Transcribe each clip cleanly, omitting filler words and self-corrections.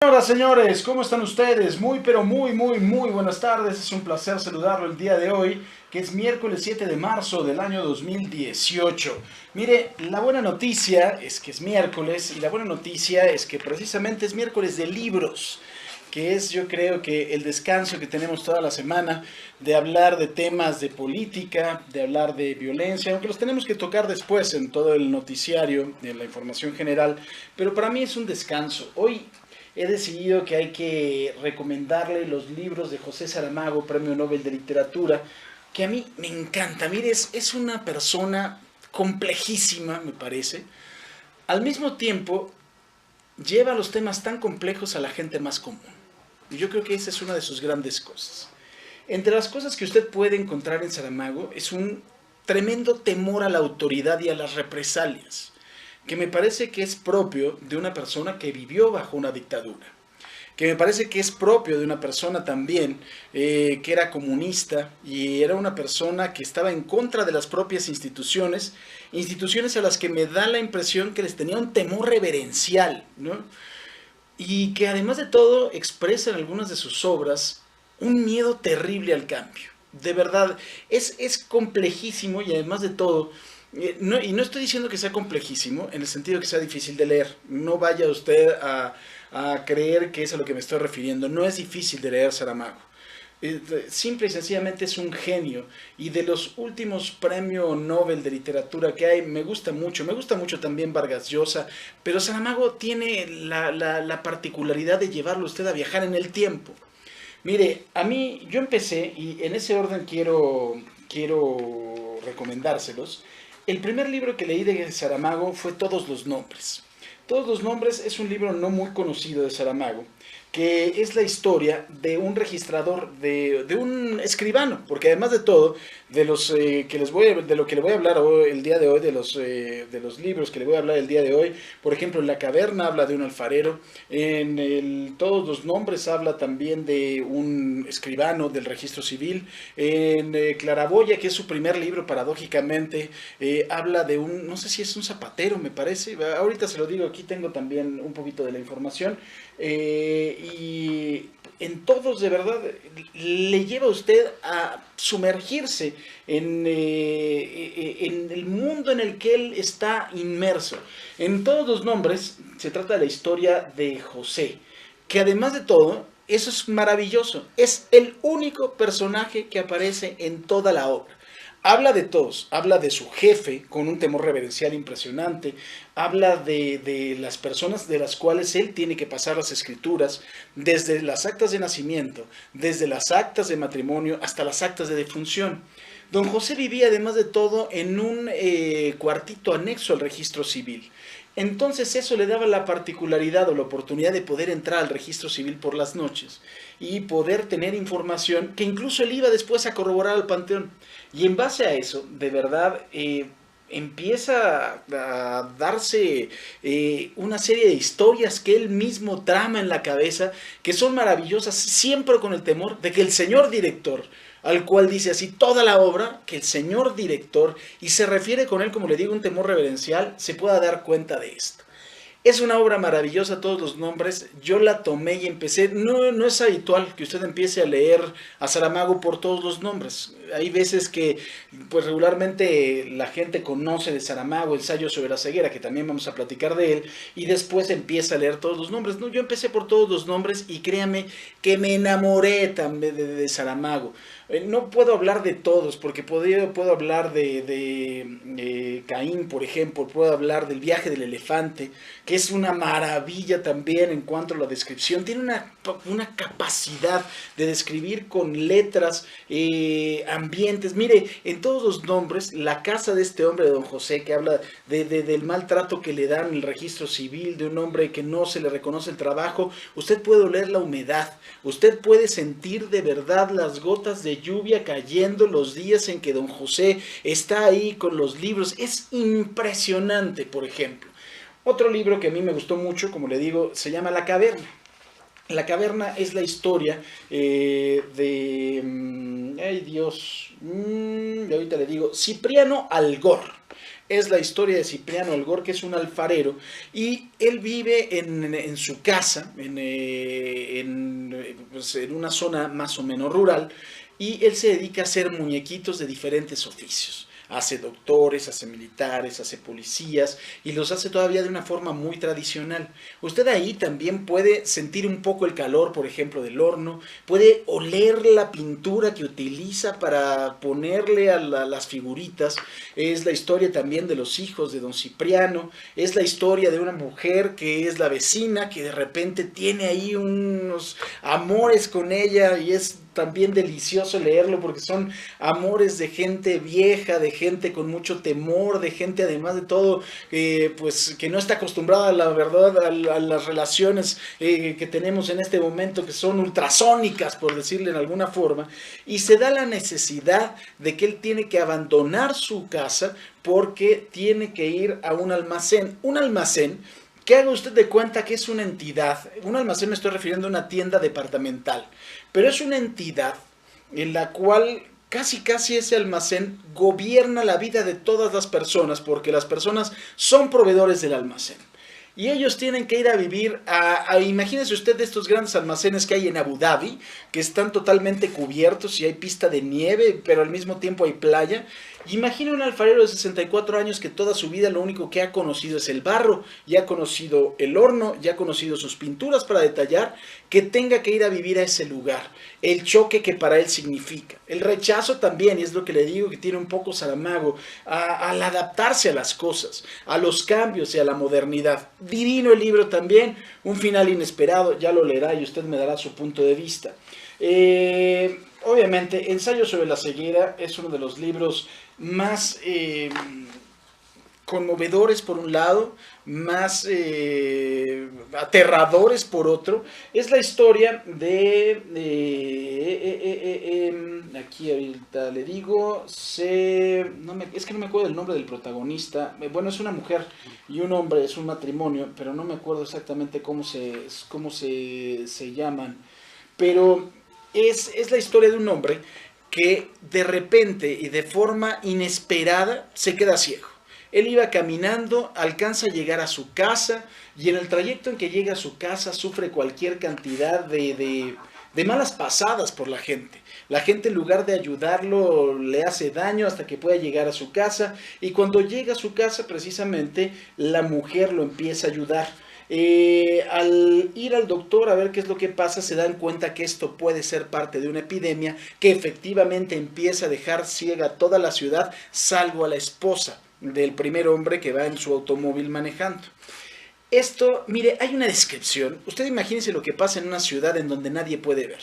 Hola señores, ¿cómo están ustedes? Muy pero muy buenas tardes. Es un placer saludarlo el día de hoy, que es miércoles 7 de marzo del año 2018. Mire, la buena noticia es que es miércoles y la buena noticia es que precisamente es miércoles de libros, que es, yo creo, que el descanso que tenemos toda la semana de hablar de temas de política, de hablar de violencia, aunque los tenemos que tocar después en todo el noticiario, en la información general, pero para mí es un descanso. Hoy he decidido que hay que recomendarle los libros de José Saramago, Premio Nobel de Literatura, que a mí me encanta. Mire, es una persona complejísima, me parece. Al mismo tiempo, lleva los temas tan complejos a la gente más común. Y yo creo que esa es una de sus grandes cosas. Entre las cosas que usted puede encontrar en Saramago es un tremendo temor a la autoridad y a las represalias, que me parece que es propio de una persona que vivió bajo una dictadura, que me parece que es propio de una persona también que era comunista y era una persona que estaba en contra de las propias instituciones, instituciones a las que me da la impresión que les tenía un temor reverencial, ¿no? Y que además de todo expresa en algunas de sus obras un miedo terrible al cambio. De verdad, es complejísimo y además de todo, y no estoy diciendo que sea complejísimo en el sentido que sea difícil de leer. No vaya usted a creer que es a lo que me estoy refiriendo. No es difícil de leer Saramago. Simple y sencillamente es un genio. Y de los últimos premios Nobel de literatura que hay, me gusta mucho también Vargas Llosa, pero Saramago tiene la particularidad de llevarlo usted a viajar en el tiempo. Mire, a mí, yo empecé, y en ese orden quiero recomendárselos. El primer libro que leí de Saramago fue Todos los nombres. Todos los nombres es un libro no muy conocido de Saramago, que es la historia de un registrador, de un escribano, porque además de todo, de lo que le voy a hablar hoy, el día de hoy, de los libros que le voy a hablar el día de hoy, por ejemplo, en La Caverna habla de un alfarero, Todos los nombres habla también de un escribano del registro civil, en Claraboya, que es su primer libro, paradójicamente, habla de no sé si es un zapatero, me parece, ahorita se lo digo, aquí tengo también un poquito de la información, y en todos de verdad le lleva a usted a sumergirse en el mundo en el que él está inmerso. En Todos los nombres se trata de la historia de José, que además de todo, eso es maravilloso, es el único personaje que aparece en toda la obra. Habla de todos, habla de su jefe con un temor reverencial impresionante, habla de las personas de las cuales él tiene que pasar las escrituras, desde las actas de nacimiento, desde las actas de matrimonio hasta las actas de defunción. Don José vivía además de todo en un cuartito anexo al registro civil. Entonces eso le daba la particularidad o la oportunidad de poder entrar al registro civil por las noches y poder tener información que incluso él iba después a corroborar al panteón. Y en base a eso, de verdad, empieza a darse una serie de historias que él mismo trama en la cabeza, que son maravillosas, siempre con el temor de que el señor director, al cual dice así toda la obra, que el señor director, y se refiere con él, como le digo, un temor reverencial, se pueda dar cuenta de esto. Es una obra maravillosa, Todos los nombres. Yo la tomé y empecé. No es habitual que usted empiece a leer a Saramago por Todos los nombres. Hay veces que, pues regularmente la gente conoce de Saramago Ensayo sobre la ceguera, que también vamos a platicar de él, y después empieza a leer Todos los nombres. No, yo empecé por Todos los nombres y créame que me enamoré también de Saramago. No puedo hablar de todos, porque puedo hablar de Caín, por ejemplo, puedo hablar del viaje del elefante, que es una maravilla también en cuanto a la descripción. Tiene una capacidad de describir con letras, ambientes. Mire, en Todos los nombres, la casa de este hombre, de don José, que habla del maltrato que le dan en el registro civil, de un hombre que no se le reconoce el trabajo, usted puede oler la humedad, usted puede sentir de verdad las gotas de lluvia cayendo los días en que don José está ahí con los libros. Es impresionante, por ejemplo. Otro libro que a mí me gustó mucho, como le digo, se llama La Caverna. La Caverna es la historia ay Dios, ahorita le digo, Cipriano Algor. Es la historia de Cipriano Olgor, que es un alfarero, y él vive en su casa, pues, en una zona más o menos rural, y él se dedica a hacer muñequitos de diferentes oficios. Hace doctores, hace militares, hace policías, y los hace todavía de una forma muy tradicional. Usted ahí también puede sentir un poco el calor, por ejemplo, del horno, puede oler la pintura que utiliza para ponerle a las figuritas. Es la historia también de los hijos de don Cipriano, es la historia de una mujer que es la vecina, que de repente tiene ahí unos amores con ella, y es también delicioso leerlo porque son amores de gente vieja, de gente con mucho temor, de gente además de todo pues que no está acostumbrada a la verdad, a las relaciones que tenemos en este momento, que son ultrasónicas, por decirle en alguna forma, y se da la necesidad de que él tiene que abandonar su casa porque tiene que ir a un almacén que haga usted de cuenta que es una entidad. Un almacén, me estoy refiriendo a una tienda departamental, pero es una entidad en la cual casi ese almacén gobierna la vida de todas las personas, porque las personas son proveedores del almacén. Y ellos tienen que ir a vivir imagínese usted de estos grandes almacenes que hay en Abu Dhabi, que están totalmente cubiertos y hay pista de nieve, pero al mismo tiempo hay playa. Imagina un alfarero de 64 años que toda su vida lo único que ha conocido es el barro, ya ha conocido el horno, ya ha conocido sus pinturas para detallar, que tenga que ir a vivir a ese lugar. El choque que para él significa. El rechazo también, y es lo que le digo que tiene un poco Saramago, al adaptarse a las cosas, a los cambios y a la modernidad. Divino el libro también, un final inesperado, ya lo leerá y usted me dará su punto de vista. Obviamente, Ensayo sobre la ceguera es uno de los libros más conmovedores por un lado, más aterradores por otro. Es la historia de aquí ahorita le digo, es que no me acuerdo del nombre del protagonista. Bueno, es una mujer y un hombre, es un matrimonio, pero no me acuerdo exactamente cómo se llaman. Pero es la historia de un hombre que de repente y de forma inesperada se queda ciego. Él iba caminando, alcanza a llegar a su casa, y en el trayecto en que llega a su casa sufre cualquier cantidad de malas pasadas por la gente. La gente, en lugar de ayudarlo, le hace daño hasta que pueda llegar a su casa, y cuando llega a su casa, precisamente, la mujer lo empieza a ayudar. Al ir al doctor a ver qué es lo que pasa, se dan cuenta que esto puede ser parte de una epidemia que efectivamente empieza a dejar ciega a toda la ciudad, salvo a la esposa del primer hombre que va en su automóvil manejando. Esto, mire, hay una descripción. Usted imagínese lo que pasa en una ciudad en donde nadie puede ver.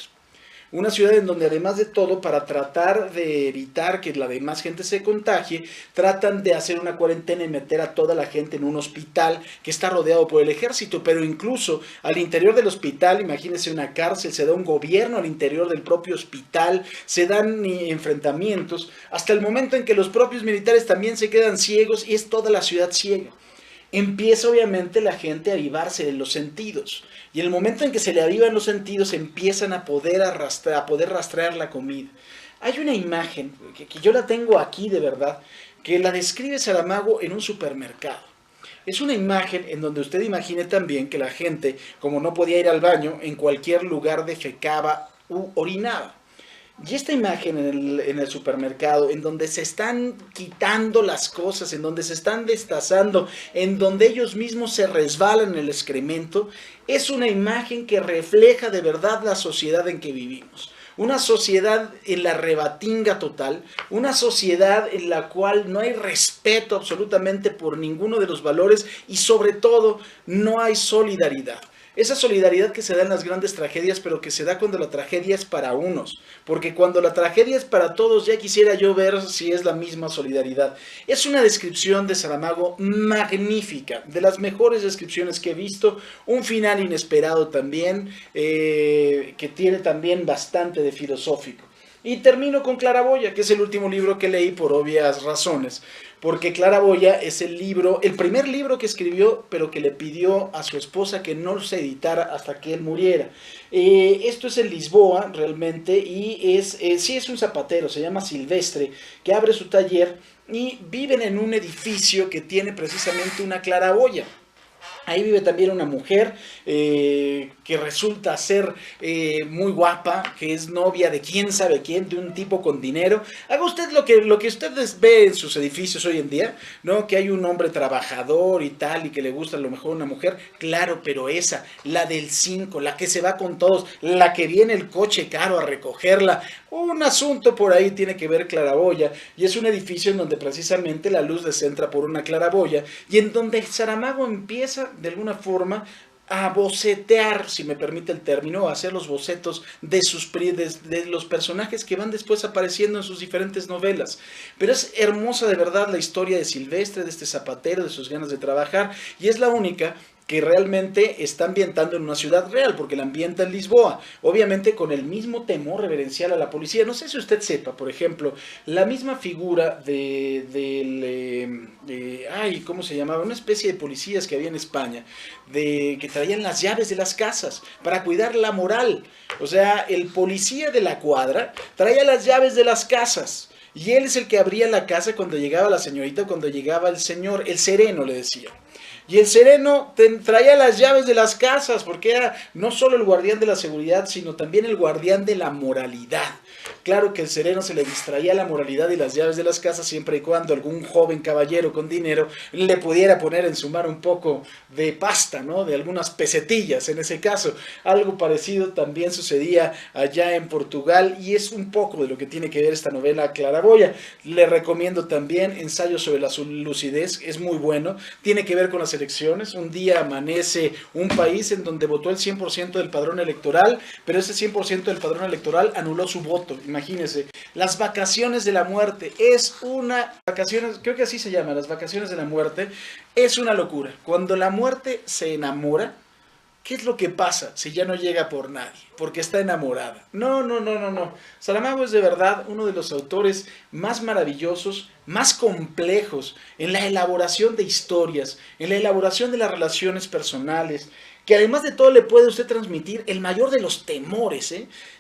Una ciudad en donde, además de todo, para tratar de evitar que la demás gente se contagie, tratan de hacer una cuarentena y meter a toda la gente en un hospital que está rodeado por el ejército, pero incluso al interior del hospital, imagínense una cárcel, se da un gobierno al interior del propio hospital, se dan enfrentamientos, hasta el momento en que los propios militares también se quedan ciegos y es toda la ciudad ciega. Empieza obviamente la gente a avivarse de los sentidos, y en el momento en que se le avivan los sentidos empiezan a poder rastrear la comida. Hay una imagen que yo la tengo aquí de verdad, que la describe Saramago en un supermercado. Es una imagen en donde usted imagine también que la gente, como no podía ir al baño, en cualquier lugar defecaba u orinaba. Y esta imagen en el supermercado, en donde se están quitando las cosas, en donde se están destazando, en donde ellos mismos se resbalan en el excremento, es una imagen que refleja de verdad la sociedad en que vivimos. Una sociedad en la rebatinga total, una sociedad en la cual no hay respeto absolutamente por ninguno de los valores y sobre todo no hay solidaridad. Esa solidaridad que se da en las grandes tragedias, pero que se da cuando la tragedia es para unos. Porque cuando la tragedia es para todos, ya quisiera yo ver si es la misma solidaridad. Es una descripción de Saramago magnífica, de las mejores descripciones que he visto. Un final inesperado también, que tiene también bastante de filosófico. Y termino con Claraboya, que es el último libro que leí por obvias razones, porque Claraboya es el libro, el primer libro que escribió, pero que le pidió a su esposa que no se editara hasta que él muriera. Esto es en Lisboa, realmente, y sí es un zapatero, se llama Silvestre, que abre su taller y viven en un edificio que tiene precisamente una claraboya. Ahí vive también una mujer que resulta ser muy guapa, que es novia de quién sabe quién, de un tipo con dinero. Haga usted lo que ustedes ven en sus edificios hoy en día, ¿no? Que hay un hombre trabajador y tal, y que le gusta a lo mejor una mujer. Claro, pero esa, la del 5, la que se va con todos, la que viene el coche caro a recogerla. Un asunto por ahí tiene que ver Claraboya, y es un edificio en donde precisamente la luz les entra por una claraboya, y en donde Saramago empieza de alguna forma a bocetear, si me permite el término, a hacer los bocetos de los personajes que van después apareciendo en sus diferentes novelas. Pero es hermosa de verdad la historia de Silvestre, de este zapatero, de sus ganas de trabajar, y es la única que realmente está ambientando en una ciudad real, porque la ambienta en Lisboa, obviamente con el mismo temor reverencial a la policía. No sé si usted sepa, por ejemplo, la misma figura ¿cómo se llamaba? Una especie de policías que había en España, que traían las llaves de las casas para cuidar la moral. O sea, el policía de la cuadra traía las llaves de las casas, y él es el que abría la casa cuando llegaba la señorita, cuando llegaba el señor, el sereno le decía. Y el sereno traía las llaves de las casas, porque era no solo el guardián de la seguridad, sino también el guardián de la moralidad. Claro que el sereno se le distraía la moralidad y las llaves de las casas siempre y cuando algún joven caballero con dinero le pudiera poner en su mano un poco de pasta, ¿no? De algunas pesetillas en ese caso. Algo parecido también sucedía allá en Portugal, y es un poco de lo que tiene que ver esta novela Claraboya. Le recomiendo también Ensayo sobre la lucidez, es muy bueno. Tiene que ver con las elecciones. Un día amanece un país en donde votó el 100% del padrón electoral, pero ese 100% del padrón electoral anuló su voto. Imagínense, las vacaciones de la muerte creo que así se llama, las vacaciones de la muerte. Es una locura. Cuando la muerte se enamora, ¿qué es lo que pasa si ya no llega por nadie? Porque está enamorada. No. Saramago es de verdad uno de los autores más maravillosos, más complejos en la elaboración de historias, en la elaboración de las relaciones personales, que además de todo le puede usted transmitir el mayor de los temores,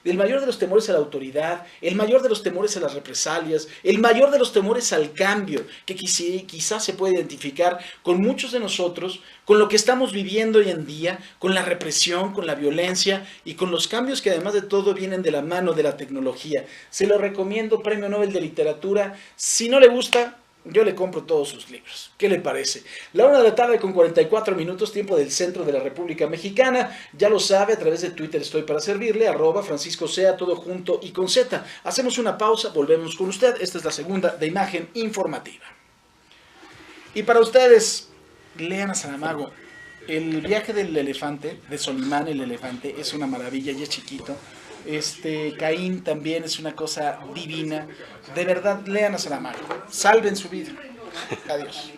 el mayor de los temores a la autoridad, el mayor de los temores a las represalias, el mayor de los temores al cambio, que quizás se puede identificar con muchos de nosotros, con lo que estamos viviendo hoy en día, con la represión, con la violencia y con los cambios que además de todo vienen de la mano de la tecnología. Se lo recomiendo, Premio Nobel de Literatura. Si no le gusta, yo le compro todos sus libros. ¿Qué le parece? La 1 de la tarde con 44 minutos, tiempo del centro de la República Mexicana. Ya lo sabe, a través de Twitter estoy para servirle, @FranciscoSea, todo junto y con Z. Hacemos una pausa, volvemos con usted. Esta es la segunda de Imagen Informativa. Y para ustedes, lean a Saramago. El viaje del elefante, de Solimán el elefante, es una maravilla y es chiquito. Caín también es una cosa divina. De verdad, lean a Saramago. Salven su vida. Adiós.